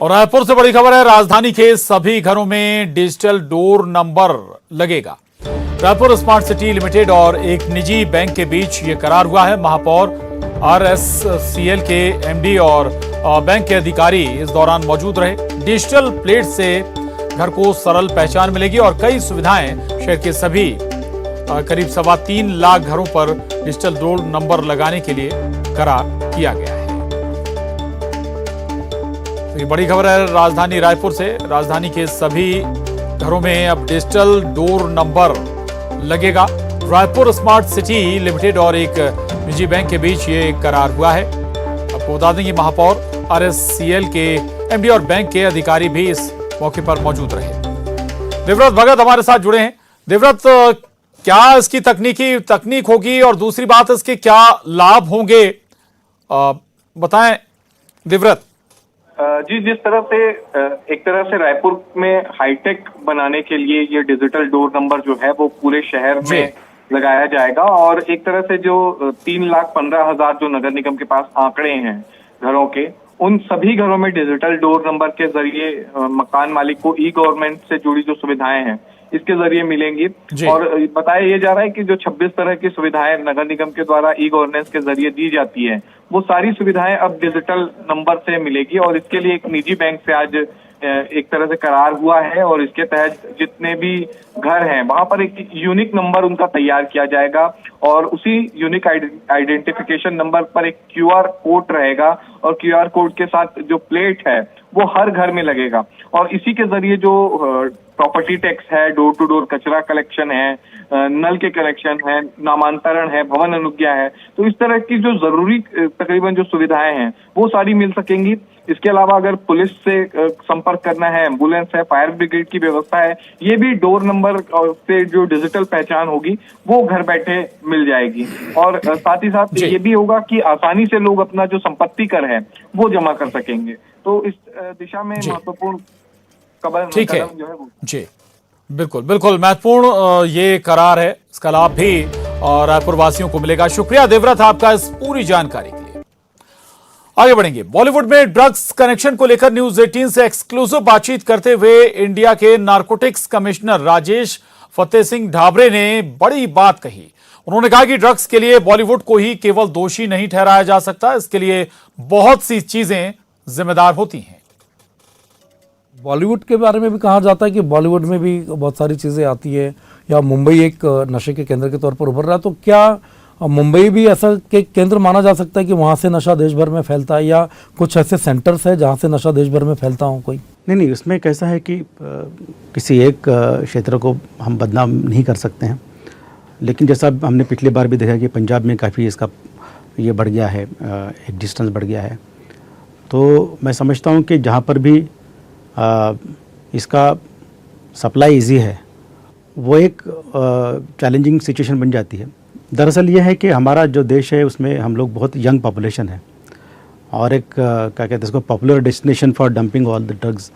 और रायपुर से बड़ी खबर है, राजधानी के सभी घरों में डिजिटल डोर नंबर लगेगा। रायपुर स्मार्ट सिटी लिमिटेड और एक निजी बैंक के बीच ये करार हुआ है। महापौर RSCL के MD और बैंक के अधिकारी इस दौरान मौजूद रहे। डिजिटल प्लेट से घर को सरल पहचान मिलेगी और कई सुविधाएं शहर के सभी करीब 3.25 लाख घरों पर डिजिटल डोर नंबर लगाने के लिए करार किया गया है। तो ये बड़ी खबर है राजधानी रायपुर से। राजधानी के सभी घरों में अब डिजिटल डोर नंबर लगेगा। रायपुर स्मार्ट सिटी लिमिटेड और एक निजी बैंक के बीच ये करार हुआ है। आपको बता दें कि महापौर RSCL के MD और बैंक के अधिकारी भी इस मौके पर मौजूद रहे। देवव्रत भगत हमारे साथ जुड़े हैं। देवव्रत, क्या इसकी तकनीक होगी और दूसरी बात इसके क्या लाभ होंगे, बताएं देवव्रत। जी, जिस तरह से एक तरह से रायपुर में हाईटेक बनाने के लिए ये डिजिटल डोर नंबर जो है वो पूरे शहर में लगाया जाएगा और एक तरह से जो 3,15,000 जो नगर निगम के पास आंकड़े हैं घरों के, उन सभी घरों में डिजिटल डोर नंबर के जरिए मकान मालिक को ई-गवर्नमेंट से जुड़ी जो सुविधाएं हैं इसके जरिए मिलेंगी। और बताया ये जा रहा है कि जो 26 तरह की सुविधाएं नगर निगम के द्वारा ई-गवर्नेंस के जरिए दी जाती है वो सारी सुविधाएं अब डिजिटल नंबर से मिलेगी। और इसके लिए एक निजी बैंक से आज एक तरह से करार हुआ है और इसके तहत जितने भी घर हैं वहां पर एक यूनिक नंबर उनका तैयार किया जाएगा और उसी यूनिक आइडेंटिफिकेशन नंबर पर एक QR कोड रहेगा और QR कोड के साथ जो प्लेट है वो हर घर में लगेगा। और इसी के जरिए जो प्रॉपर्टी टैक्स है, डोर टू डोर कचरा कलेक्शन है, नल के कनेक्शन है, नामांतरण है, भवन अनुज्ञा है, तो इस तरह की जो जरूरी तकरीबन जो सुविधाएं हैं वो सारी मिल सकेंगी। इसके अलावा अगर पुलिस से संपर्क करना है, एम्बुलेंस है, फायर ब्रिगेड की व्यवस्था है, ये भी डोर नंबर से जो डिजिटल पहचान होगी वो घर बैठे मिल जाएगी। और साथ ही साथ ये भी होगा कि आसानी से लोग अपना जो संपत्ति कर है वो जमा कर सकेंगे। तो इस दिशा में महत्वपूर्ण कदम जो है वो जी बिल्कुल महत्वपूर्ण ये करार है। इसका लाभ भी रायपुर वासियों को मिलेगा। शुक्रिया देवव्रत आपका इस पूरी जानकारी के लिए। आगे बढ़ेंगे। बॉलीवुड में ड्रग्स कनेक्शन को लेकर न्यूज 18 से एक्सक्लूसिव बातचीत करते हुए इंडिया के नारकोटिक्स कमिश्नर राजेश फतेह सिंह ढाबरे ने बड़ी बात कही। उन्होंने कहा कि ड्रग्स के लिए बॉलीवुड को ही केवल दोषी नहीं ठहराया जा सकता, इसके लिए बहुत सी चीजें जिम्मेदार होती हैं। बॉलीवुड के बारे में भी कहा जाता है कि बॉलीवुड में भी बहुत सारी चीज़ें आती है, या मुंबई एक नशे के केंद्र के तौर पर उभर रहा है, तो क्या मुंबई भी ऐसा के केंद्र माना जा सकता है कि वहाँ से नशा देश भर में फैलता है, या कुछ ऐसे सेंटर्स है जहाँ से नशा देश भर में फैलता हो कोई? नहीं, उसमें कैसा है कि किसी एक क्षेत्र को हम बदनाम नहीं कर सकते हैं, लेकिन जैसा हमने पिछली बार भी देखा कि पंजाब में काफ़ी इसका ये बढ़ गया है, एक डिस्टेंस बढ़ गया है। तो मैं समझता हूँ कि जहाँ पर भी इसका सप्लाई इजी है वो एक चैलेंजिंग सिचुएशन बन जाती है। दरअसल ये है कि हमारा जो देश है उसमें हम लोग बहुत यंग पॉपुलेशन है और एक क्या कहते हैं इसको popular destination for dumping all the drugs,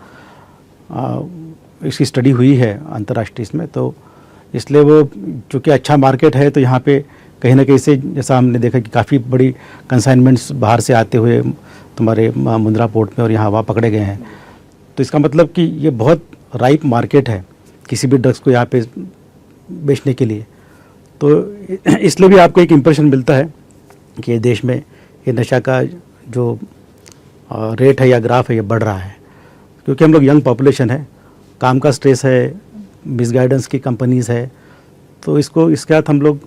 इसकी स्टडी हुई है अंतर्राष्ट्रीय इसमें। तो इसलिए वो चूँकि अच्छा मार्केट है तो यहाँ पे कहीं ना कहीं से जैसा हमने देखा कि काफ़ी बड़ी कंसाइनमेंट्स बाहर से आते हुए तुम्हारे मुंद्रा पोर्ट में और यहाँ वहाँ पकड़े गए हैं। तो इसका मतलब कि ये बहुत राइप मार्केट है किसी भी ड्रग्स को यहाँ पे बेचने के लिए। तो इसलिए भी आपको एक इम्प्रेशन मिलता है कि देश में ये नशा का जो रेट है या ग्राफ है ये बढ़ रहा है, क्योंकि हम लोग यंग पॉपुलेशन है, काम का स्ट्रेस है, मिसगाइडेंस की कंपनीज़ है, तो इसको इसके साथ हम लोग